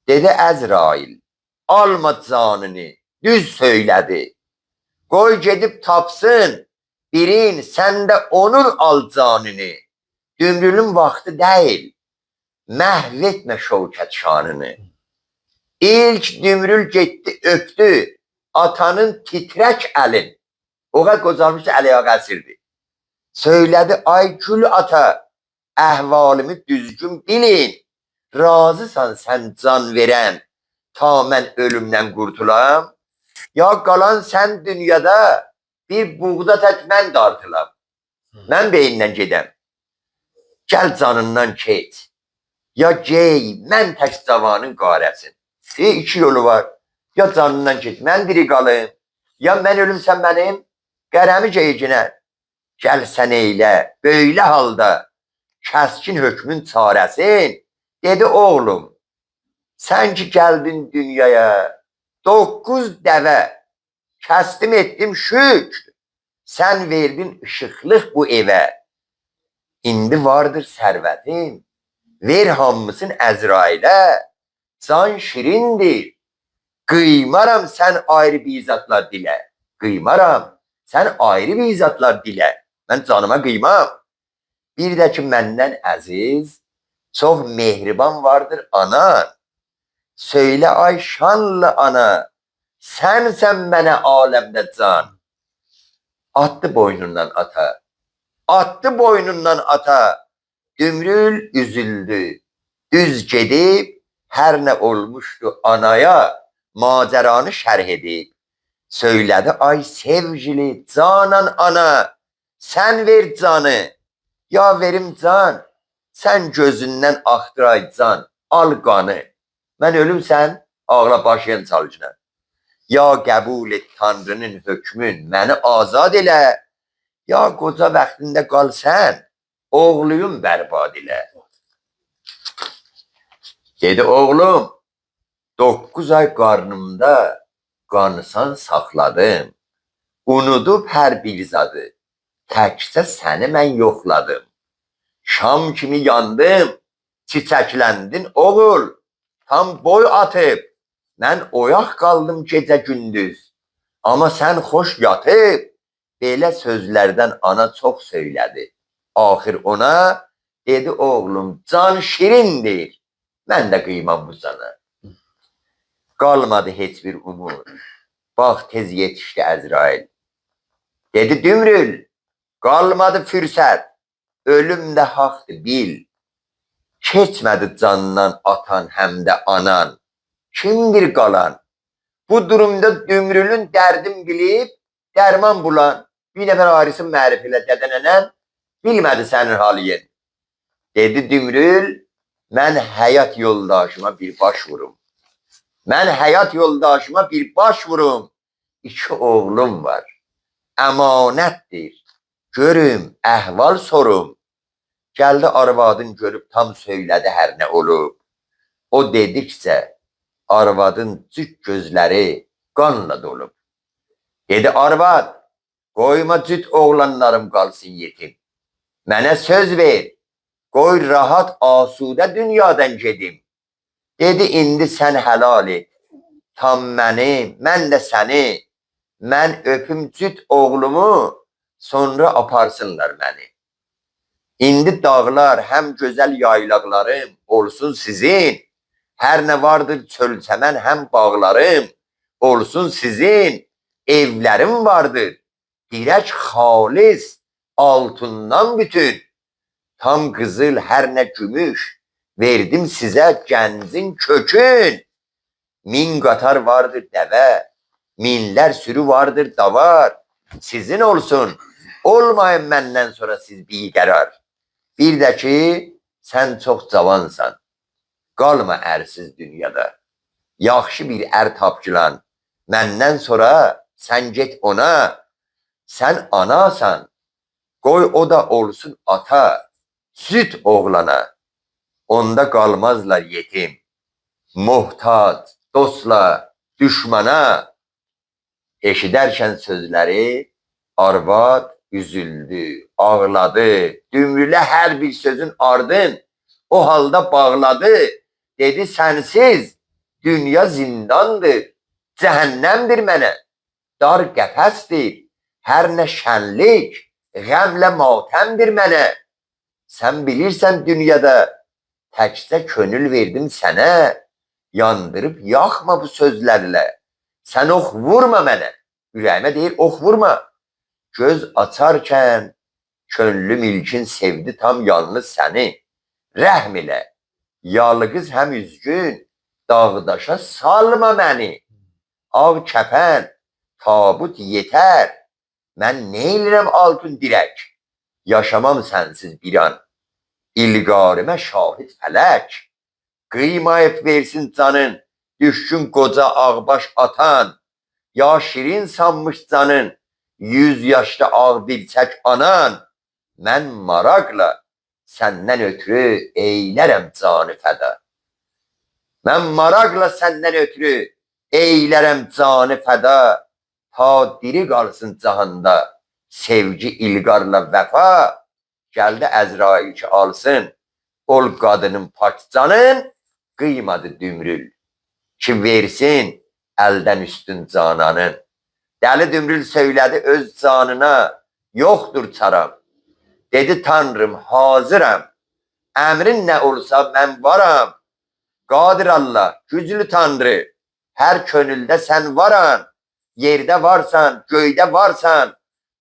Dedi Əzrail, alma canını, düz söylədi. Qoy gedib tapsın, birin səndə onun al canını. Dümrülün vaxtı deyil, məhv etmə şövkət şanını. İlk dümrül getdi, öpdü, atanın titrək əlin. Oğa qocalmışdı, əliyə qəsirdi. Söylədi, ay gül ata, əhvalımı düzgün bilin. Razısan sən can verən, ta mən ölümdən qurtulam. Ya qalan sən dünyada bir buğda tək mən dartılam. Mən beyindən gedəm. Gəl canından keç. Ya gey, mən tək cavanın qarəsin. 2 yolu var. Ya canından keç, mən diri qalım. Ya mən ölüm, sən mənim qərəmi geycinə. Gəl sən eylə, böylə halda kəskin hökmün çarəsin. Dedi oğlum, sən ki gəldin dünyaya, 9 dəvə, kəstim etdim şükr. Sən verdin ışıqlıq bu evə. İndi vardır sərvətin, ver hamısın Əzrailə. Can şirindir, qıymaram sən ayrı bizatlar dilə. Qıymaram, sən ayrı bizatlar dilə. Mən canıma qıymam. Bir də ki məndən əziz, çox mehriban vardır anan. Söylə ay şanlı ana, sənsən mənə aləmdə can. Attı boynundan ata, attı boynundan ata. Dümrül üzüldü, düz gedib, hər nə olmuşdu anaya, macəranı şərh edib. Söylədi ay sevgili canan ana, sən ver canı. Ya verim can, sən gözündən axtıray can, al qanı. Mən ölüm sən, ağla başlayan çalıcına. Ya qəbul et Tanrının hökmün, məni azad elə. Ya qoca vaxtında qal sən, oğluyum bərbad elə. Dedi oğlum, 9 ay qarnımda qanısan saxladım. Unudub hər bir zadı, təkcə səni mən yoxladım. Şam kimi yandım, çiçəkləndin oğul, tam boy atıb. Mən oyaq qaldım gecə gündüz, amma sən xoş yatıb. Belə sözlərdən ana çox söylədi. Axır ona dedi oğlum, can şirindir, mən də qıymam bu cana. Qalmadı heç bir umur, bax tez yetişdi Əzrail. Dedi dümrül, qalmadı fürsət, ölüm də haqdır bil. Keçmədi candan atan həm də anan. Kimdir qalan? Bu durumda dümrülün dərdim bilib, dərman bulan. Bir nəfər ayrısın mərif ilə dədə nənəm, bilmədi sənin haliyin. Dedi dümrül, mən həyat yoldaşıma bir baş vurum. Mən həyat yoldaşıma bir baş vurum. 2 oğlum var. Əmanətdir. Görüm, əhval sorum. Gəldi arvadın görüb tam söylədi hər nə olub. O dedikcə arvadın cüt gözləri qanla dolub. Dedi arvad, qoyma cüt oğlanlarım qalsın yetim. Mənə söz ver, qoy rahat asudə dünyadan gedim. Dedi indi sən helal et. Tam məni, mən də səni. Mən öpüm cüt oğlumu, sonra aparsınlar məni. İndi dağlar, həm gözəl yaylaqlarım olsun sizin. Hər nə vardır çöl çəmən, həm bağlarım olsun sizin. Evlərim vardır, dirək xalis, altından bütün. Tam qızıl, hər nə gümüş, verdim sizə gəncin kökün. 1000 qatar vardır dəvə, minlər sürü vardır davar. Sizin olsun, olmayın məndən sonra siz biqərar. Bir də ki, sən çox cavansan, qalma ərsiz dünyada. Yaxşı bir ər tapcılan, məndən sonra sən get ona. Sən anasan, qoy o da olsun ata, süt oğlana. Onda qalmazlar yetim, muhtac, dostla, düşmana. Eşidərkən sözləri arvad üzüldü, ağladı. Dümrülə hər bir sözün ardın o halda bağladı. Dedi sənsiz dünya zindandır, cəhənnəmdir mənə. Dar qəfəsdir, hər nə şənlik, qəmlə matəmdir mənə. Sən bilirsən dünyada təkcə könül verdim sənə. Yandırıb yaxma bu sözlərlə. Sən ox vurma mənə. Ürəyimə deyir ox vurma. Göz açarkən könlüm ilkin sevdi tam yalnız səni. Rəhm ilə. Yalqız həm üzgün, dağdaşa salma məni. Ağ kəpən, tabut yetər. Mən neylirəm altın dirək. Yaşamam sənsiz bir an. İlqarımə şahid fələk. Qıymayıb versin canın, düşkün qoca ağbaş atan. Ya şirin sanmış canın, 100 yaşda ağ dilçək anan. Mən maraqla səndən ötürü eylərəm canı fəda. Mən maraqla səndən ötürü eylərəm canı fəda. Ta diri qalsın cahanda sevgi ilqarla vəfa. Gəldi Əzrail ki alsın, ol qadının pak canın. Qıymadı dümrül ki versin əldən üstün cananın. Dəli dümrül söylədi öz canına, yoxdur çaram. Dedi tanrım hazıram, əmrin nə olsa mən varam. Qadir Allah, güclü tanrı, hər könüldə sən varan. Yerdə varsan, göydə varsan,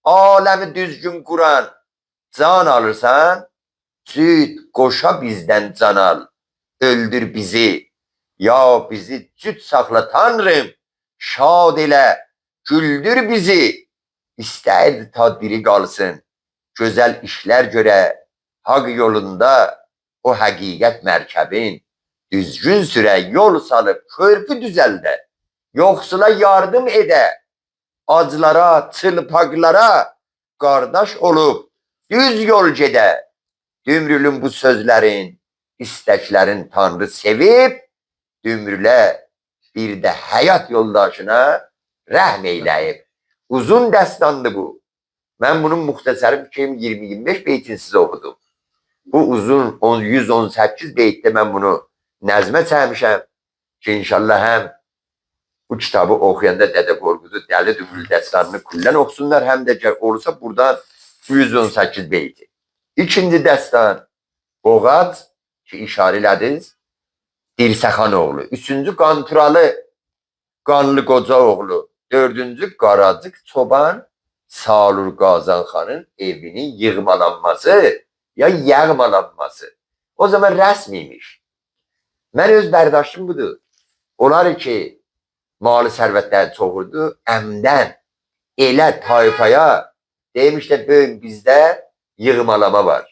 aləmi düzgün quran. Can alırsan, cüt qoşa bizdən can al. Öldür bizi, ya bizi cüt saxla tanrım. Şad elə, güldür bizi. İstəyirdi ta diri qalsın. Gözəl işlər görə, haq yolunda o həqiqət mərkəbin. Düzgün sürə, yol salıb, körpü düzəldə. Yoxsula yardım edə. Aclara, çılpaqlara qardaş olub, düz yol gedə. Dümrülün bu sözlərin, istəklərin tanrı sevib, dümrülə bir də həyat yoldaşına rəhm eyləyib. Uzun dəstandı bu. Mən bunun muxtəsəri fikrim 20-25 beytini sizə oxudum. Bu uzun 118 beytdə mən bunu nəzmə çəkmişəm ki, inşallah həm bu kitabı oxuyanda Dədə Qorqudu Dəli Dümrül dəstanını küllən oxusunlar, həm də olursa buradan 118 beyti. İkinci dəstan Boğac ki işarə elədiniz, Dirsəxan oğlu. Üçüncü Qanturalı, Qanlı Qoca oğlu. Dördüncü Qaracıq Çoban, Salur Qazanxanın evinin yığmalanması. ya yağmalanması. O zaman rəsmiymiş. Mən öz bərdاشım budur. Onlar ki, malı sərvətləri çoxurdu, əmdən elə tayfaya demişlər, bugün bizdə yığmalama var.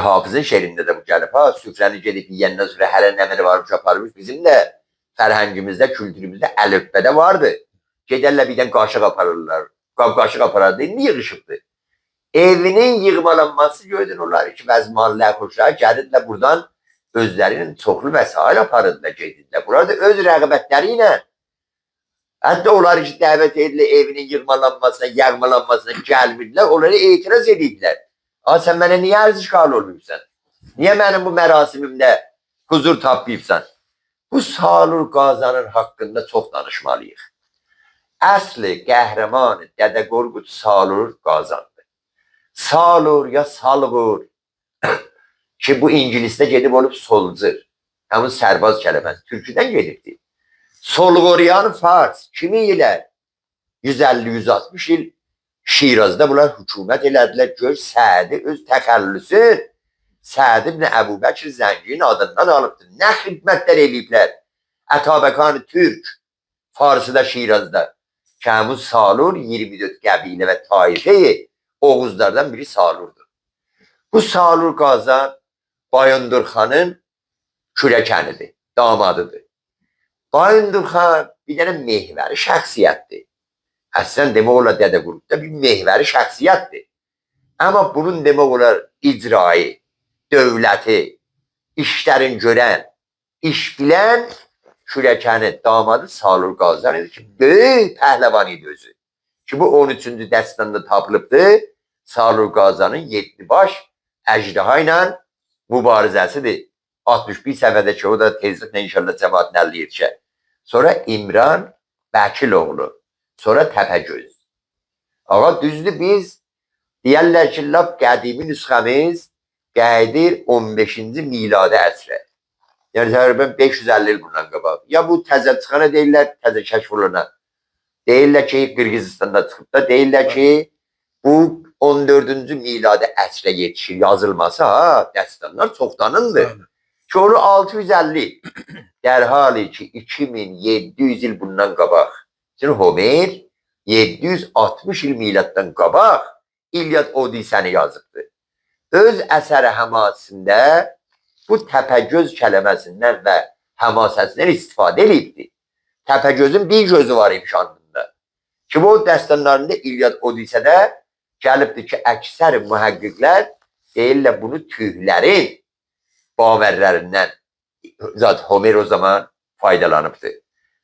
Hafızın şehrində də bu gəlib, ha, süfrəni gedib yiyəndən sonra hələ nəməni varmış, aparmış. Bizim də fərhəngimizdə, kültürümüzdə, əlifbədə vardı. Gedərlər birdən qaşıq aparırlar. Qaşıq aparardı, indi yığışıbdı. Evinin yığmalanması gördün onlar ki, bəzi mallar xoşlar gəlirlər buradan özlərinin çoxlu vəsail aparırlar, gedirlər. Bunlar da öz rəğbətləri ilə hətta onlar ki, dəvət edilir evinin yığmalanmasına, yağmalanmasına gəlmirlər, onları etiraz edirlər. Sən mənə niyə ərzişqal olmuşsan? Niyə mənim bu mərasimimdə huzur tapmayıbsan? Bu Salur Qazanın haqqında çox danışmalıyıq. Əsli qəhrəmanı Dədə Qorqud Salur Qazandır. Salur ya Salğur ki bu İngilisdə gedib olub solcur. Həmin sərbaz kələməsi türküdən gedibdir. Solğuriyan Fars kimi ilə 150-160 il Şirazda bunlar hükümət elədilər. Gör Sədi öz təxəllüsün Səd ibn Əbu Bəkir Zənginin adından alıbdır. Nə xidmətlər eləyiblər? Ətabəkan Türk Farsıda, Şirazda. Kəmuz Salur 24 qəbilə və taifəyi Oğuzlardan biri Salurdur. Bu Salur Qazan Bayındır xanın kürəkənidir, damadıdır. Bayındır xan bir dənə mehvəri şəxsiyyətdir. Əslən demək olar Dədə Qorqudda bir mehvəri şəxsiyyətdir. Amma bunun demək olar icrayı, dövləti, işlərin görən, iş bilən kürəkəni, damadı Salur Qazan idi ki, böyük pəhləvan idi özü. Ki bu 13-cü dəstanda tapılıbdır. Salur Qazanın 7 baş əjdaha ilə mübarizəsidir. 61 səfədə ki, o da tezliklə inşallah cəmaatın əlli yetişər. Sonra İmran Bəkiloğlu, sonra Təpəgöz. Ağa düzdür, biz deyərlər ki, lap qədimi nüsxəmiz qədir 15-ci miladi əsrə. Yəni təqribən 550 il bundan qabaq. Ya bu təzə çıxana deyirlər, təzə kəşf olana. Deyirlər ki, Qırğızistanda çıxıb da, deyirlər ki, bu 14-cü miladi əsrə yetişir yazılması, ha, dəstanlar çoxdanındır. Ki, onu 650 dərhali ki, 2700 il bundan qabaq. Şimdi Homer 760 il miladdan qabaq İlyad Odisəni yazıbdır. Öz əsəri həmasında bu Təpəgöz kələməsindən və həmasəsindən istifadə edibdir. Təpəgözün bir gözü var imkanında. Ki bu dəstanlarında İlyad Odisədə gəlibdir ki, əksər mühəqqiqlər deyirlər bunu tüylərin bavərlərindən zaten Homer o zaman faydalanıbdır.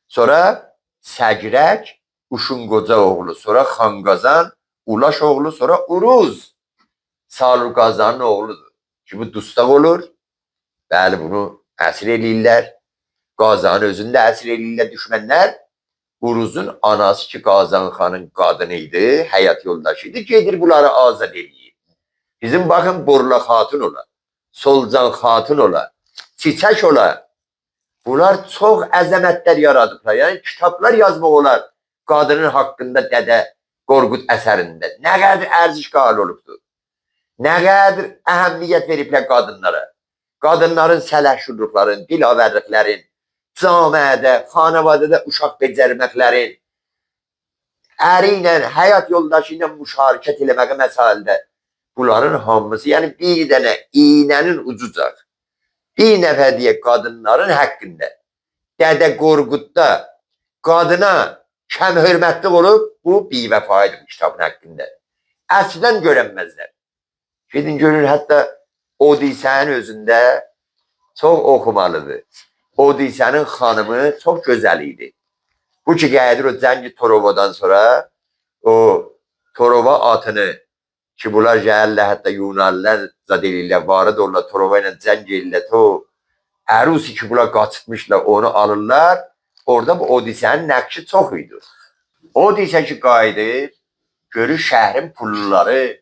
Sonra Səgrək, Uşun Qoca oğlu, sonra Xanqazan, Ulaş oğlu, sonra Uruz. Salur Qazanın oğludur. Ki bu dustaq olur. Bəli, bunu əsir eləyirlər. Qazanın özünü də əsir eləyirlər düşmənlər. Uruzun anası ki Qazan xanın qadını idi, həyat yoldaşı idi, gedir bunları azad eləyir. Bizim baxın Borla Xatun ola, Solcan Xatun ola, Çiçək ola. Bunlar çox əzəmətlər yaradıblar. Yəni kitablar yazmaq olar qadının haqqında Dədə Qorqud əsərində. Nə qədər ərzişqal olubdur. Nə qədər əhəmiyyət veriblər qadınlara. Qadınların sələşşurluqların, dilavərliklərin, camiədə, xanavadada uşaq becərməklərin, əri ilə, həyat yoldaşı ilə müşarikət eləməyə məsələdə bunların hamısı, yəni bir dənə iynənin ucucaq. Bir nəfər deyək qadınların haqqında Dədə Qorqudda qadına kəm hörmətli olub, bu bivəfaydır bu kitabın haqqında. Əslən görənməzlər. Gedin görür, hətta Odisənin özündə çox oxumalıdır. Odisənin xanımı çox gözəl idi. Bu ki gəlir o Cəngi Torovadan sonra o Torova atını ki bunlar gəlirlər, hətta Yunanlılar zad eləyirlər, varı da onlar Torova ilə cəng eləyirlər, o ərusi ki bunlar qaçıtmışlar, onu alırlar. Orada bu Odisənin nəqşi çox idi. Odisə ki qayıdır, görür şəhrin pulluları,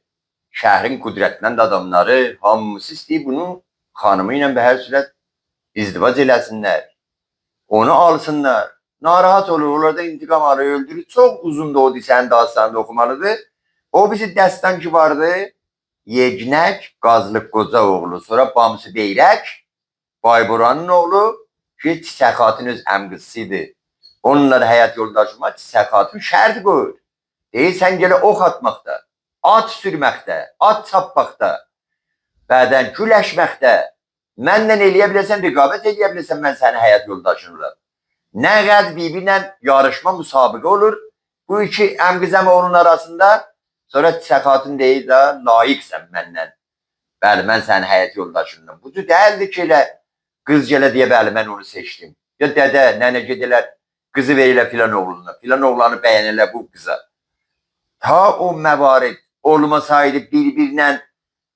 şəhrin qüdrətlən adamları, hamısı istəyir bunun xanımı ilə bəhər sürət izdivac eləsinlər. Onu alsınlar. Narahat olur, onlarda intiqam arı öldürür. Çox uzun da Odisənin dastanını oxumalıdır. O bizi dəstan ki vardı, Yecnək, Qazlıq Qoca oğlu, sonra Bamsı Beyrək, Bayburanın oğlu ki, Çiçək Xatun öz əmqızısıydı. Onunla həyat yoldaşıma Çiçək Xatun şərt qoyur. Deyirsən gələ ox atmaqda, at sürməkdə, at çapmaqda, bədən güləşməkdə, mənlə eləyə biləsən, rəqabət eləyə biləsən, mən sənin həyat yoldaşınla. Nə qədər bir-birlə yarışma, müsabiqə olur. Bu iki əmqizəm oğlunun arasında. Sonra Çiçək Xatun deyir də, layiqsən məndən. Bəli, mən sənin həyat yoldaşındım. Bu cür deyildi ki, elə qız gələ deyə, bəli, mən onu seçdim. Ya dədə, nənə gedilər, qızı verirlər filan oğluna. Filan oğlanı bəyənirlər bu qıza. Ta o məvarid olmasaydı bir-birlə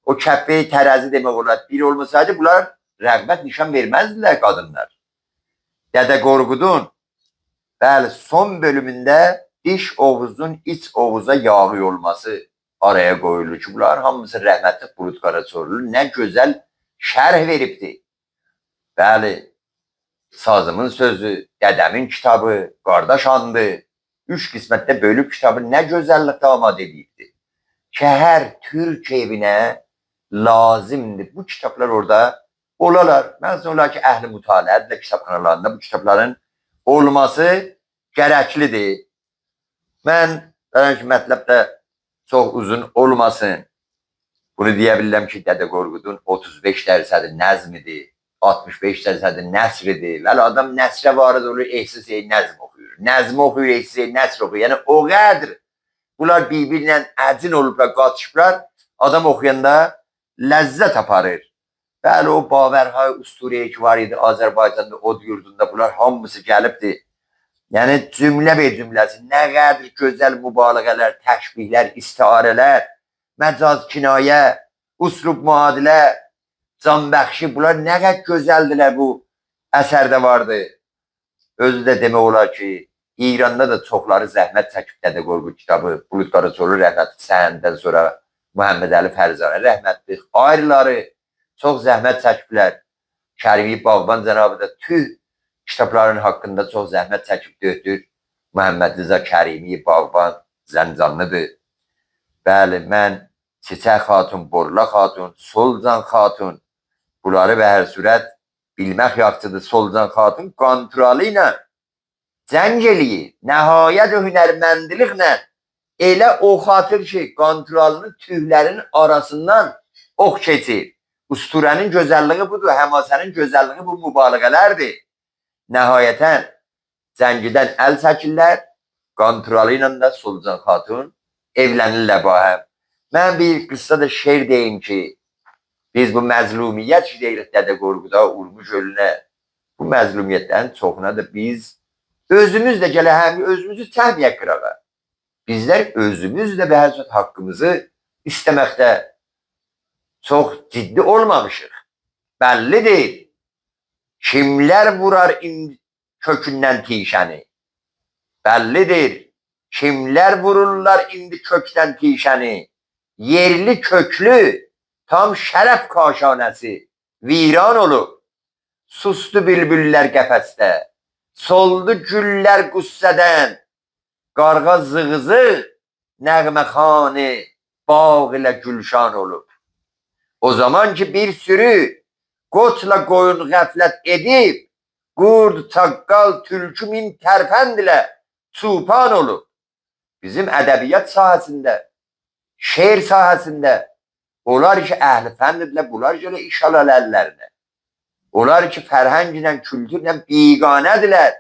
o kəpəyi tərəzi demək olar. Bir olmasaydı bunlar rəğbət nişan verməzdilər qadınlar. Dədə Qorqudun bəli, son bölümündə diş Oğuzun iç Oğuza yağı olması araya qoyulur ki, bunlar hamısı rəhmətli Bulud Qaraçorlu nə gözəl şərh veribdi. Bəli, sazımın sözü, dədəmin kitabı, qardaş andı, 3 qismətdə bölüb kitabı nə gözəllikdə amad edibdi. Ki, hər Türk evinə lazımdır. Bu kitablar orada olalar. Mən olar ki, əhli mütaliədə kitabxanalarında bu kitabların olması gərəklidir. Mən ki, mətləbdə çox uzun olmasın. Bunu deyə bilirəm ki, Dədə Qorqudun 35% nəzmidir, 65% nəsridir. Vəli adam nəsrə varid olur, ehsiz nəzm oxuyur. Nəzm oxuyur, ehsiz nəsr oxuyur. Yəni o qədər bunlar bir-birlə əcin olublar, qatışıblar. Adam oxuyanda ləzzət aparır. Bəli, o Bavərhay Usturiyyə ki var idi Azərbaycanda, od yurdunda bunlar hamısı gəlibdir. Yəni cümlə və cümləsi nə qədər gözəl mübaliğələr, təşbihlər, istiarələr, məcaz kinayə, uslub müadilə, canbəxşi, bunlar nə qədər gözəldilər bu əsərdə vardı. Özü də demək olar ki, İranda da çoxları zəhmət çəkib Dədə Qorqud kitabı, Bulud Qaraçorlu rəhmətli səhəndən sonra Muhammed Əli Fərzanə rəhmətli, ayrıları çox zəhmət çəkiblər. Kərimi Bağban cənabı da tüh kitabların haqqında çox zəhmət çəkib döydür. Muhammed Rıza Kərimi Bağban Zəncanlıdır. Bəli, mən Çiçək Xatun, Borla Xatun, Solcan Xatun, bunları və hər sürət bilmək yaxçıdır. Solcan Xatun kontrolı ilə cəng eləyir. Nəhayət hünərməndiliklə elə ox atır ki, kontrolunun tüylərinin arasından ox keçir. Usturənin gözəlliyi budur, həmasənin gözəlliyi bu mübaliğələrdir. Nəhayətən cəngidən əl çəkirlər, kontrolı ilə də Solcan Xatun evlənirlər bahəm. Mən bir qıssa da şeir deyim ki, biz bu məzlumiyyət ki deyirik Dədə Qorquda, Urmuc ölünə, bu məzlumiyyətlərin çoxuna da biz özümüz də gələ həm özümüzü təhmiyyə qırağa. Bizlər özümüz də bəhəzət haqqımızı istəməkdə çox ciddi olmamışıq. Bəllidir. Kimlər vurar kökündən tişəni? Bəllidir. Kimlər vururlar indi kökdən tişəni? Yerli köklü tam şərəf kaşanəsi viran olub. Sustu bülbüllər qəfəsdə, soldu güllər qüssədən, qarğa zığızı nəğməxanı bağ ilə gülşan olub. O zaman ki bir sürü qoçla qoyun qəflət edib, qurd, çaqqal, tülkü min tərpənd ilə çupan olub. Bizim ədəbiyyat sahəsində, şeir sahəsində onlar ki əhl-i fəndirlər, bunlar ki iş alal əllərinə. Onlar ki fərhəng ilə, kültürlə biganədirlər.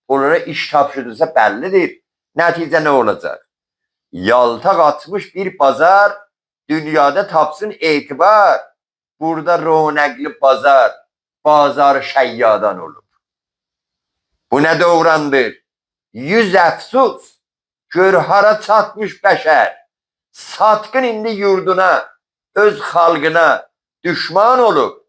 Onlara iş tapşırılsa bəllidir. Nəticə nə olacaq? Yaltaq atmış bir bazar, dünyada tapsın etibar. Burada ronəqli bazar, bazar şəyyadan olub. Bu nə doğrandır? 100 əfsus, gör hara çatmış bəşər. Satqın indi yurduna, öz xalqına düşman olub.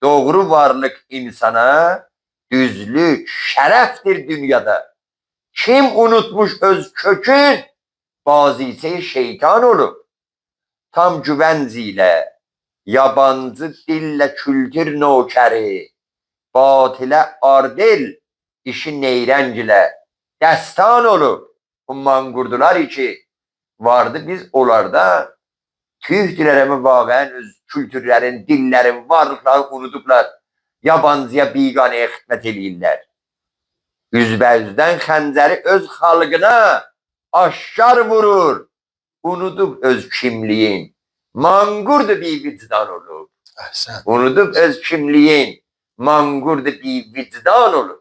Doğru varlıq insana, düzlük, şərəfdir dünyada. Kim unutmuş öz kökün, bazisi şeytan olub. Tam güvənc ilə, yabancı dillə kültür nökəri, batilə ardil, işi neyrəng ilə, dəstan olub. Bu manqurdular ki, vardı biz onlarda Tühdülər ama vaqəən öz kültürlərin, dillərin, varlıqları unudublar. Yabancıya, biqanəyə xidmət eləyirlər. Üzbəyüzdən xəncəri öz xalqına aşkar vurur. Unudub öz kimliyin. Manqurdur bir vicdan olur. Əhsən. Unudub öz kimliyin. Manqurdur bir vicdan olur.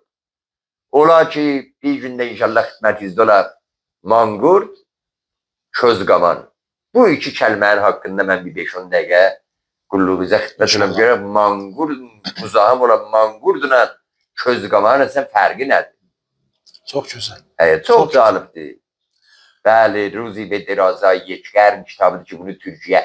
Ola ki bir gündə inşallah xidmətinizdə olar. Manqurd, közqaman. Bu iki kəlmənin haqqında mən bir 5-10 dəqiqə qulluğunuza xidmət edirəm. Görək manqurd, muzahim olan manqurdla közqamanın sən fərqi nədir? Çox gözəl. Çox cəlibdir. Bəli, Ruzi ve Derazay Yeçqərn kitabıdır ki, bunu Türkiyə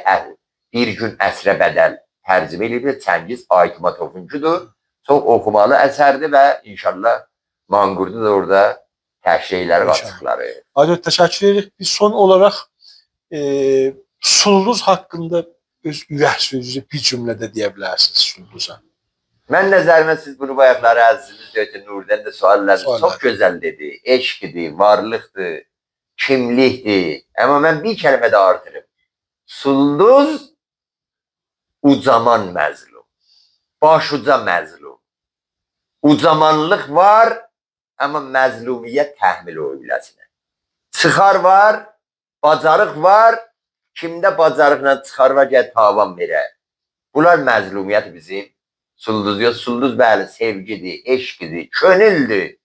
bir gün əsrə bədəl tərcümə edilib. Çəngiz Aytmatovuncudur. Çox oxumalı əsərdir və inşallah manqurdu da orada təşrihləri qatıqları. Aydın, təşəkkür edirik. Biz son olaraq Sulduz haqqında öz ürək sözünüzü bir cümlədə deyə bilərsiniz Sulduza. Mən nəzərimə siz bunu bayaqları əzizimiz Döytün Nurdən də suallarınız çox gözəl dedi. Eşqdir, varlıqdır, kimlikdir. Amma mən bir kəlmə də artırım. Sulduz ucaman məzlum. Başuca məzlum. Ucamanlıq var, amma məzlumiyyət təhmil o biləsinə. Çıxar var, bacarıq var. Kimdə bacarıqla çıxar var, gəl tavan verər. Bunlar məzlumiyyət bizim. Sulduz yox, Sulduz bəli sevgidir, eşqidir, könüldür,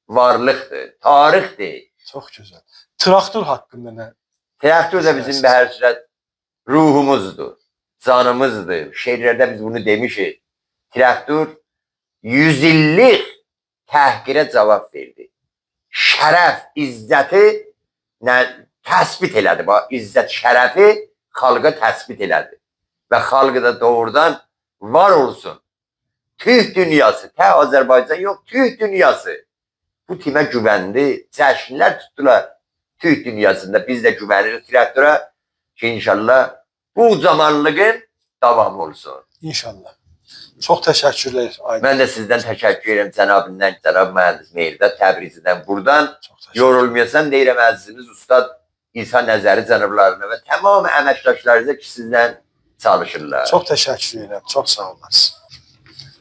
varlıqdır, tarixdir. Çox gözəl. Traktor haqqında nə? Traktor da bizim hər sürət ruhumuzdur, canımızdır. Şeirlərdə biz bunu demişik. Traktor 100 illik təhqirə cavab verdi. Şərəf, izzəti təsbit elədi. İzzət, şərəfi xalqa təsbit elədi. Və xalqı da doğrudan var olsun. Türk dünyası, Azərbaycan yox, Türk dünyası. Bu timə güvəndi, cəşnlər tutdular. Türk dünyasında biz də güvənirik traktora ki, inşallah bu ucamanlığın davamı olsun. İnşallah. Çox təşəkkürlər. Mən də sizdən təşəkkür edirəm cənabından, cənab mühəndis Mehrdad Təbrizidən. Buradan yorulmayasan deyirəm əzizimiz Ustad İsa Nəzəri cənablarına və tamam əməkdaşlarınıza ki, sizdən çalışırlar. Çox təşəkkür edirəm. Çox sağ olasınız.